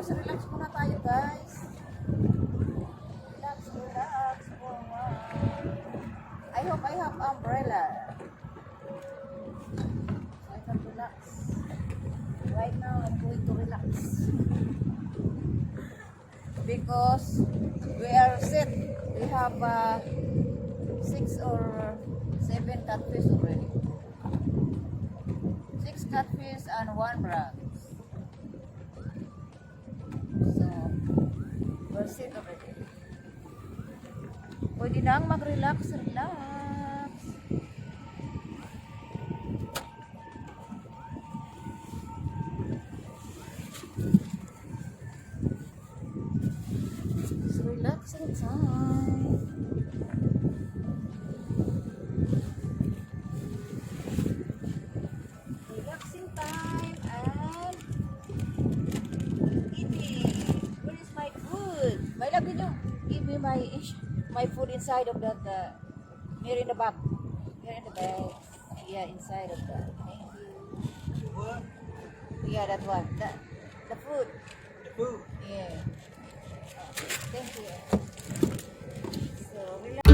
Relax muna tayo, guys. Relax. Oh, wow. I hope I have umbrella. So I can relax. Right now, I'm going to relax. Because we are set. We have 6 or 7 catfish already. 6 catfish and 1 brag. So, we're set already. Pwede nang mag-relax. It's relaxing time. Relaxing time and eating. Where is my food? My love, did you give me my food inside of that here in the bag? Here in the bag. Yeah, inside of that. Thank you. What? Yeah, that one. The food. The food? Yeah. Thank you. So, relax.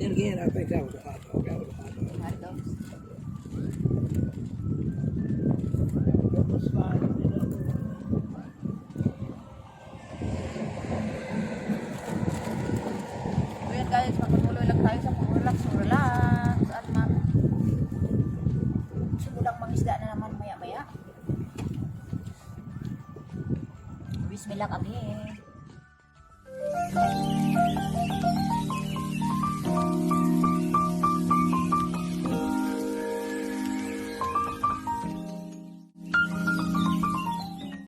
Then again, I think that was a hot dog. That was a hot dog. Hot dogs. That was fine. So yan guys, magpatuloy lang tayo sa pag-relax. At simulang mangisda na naman maya-maya. Bismillah again.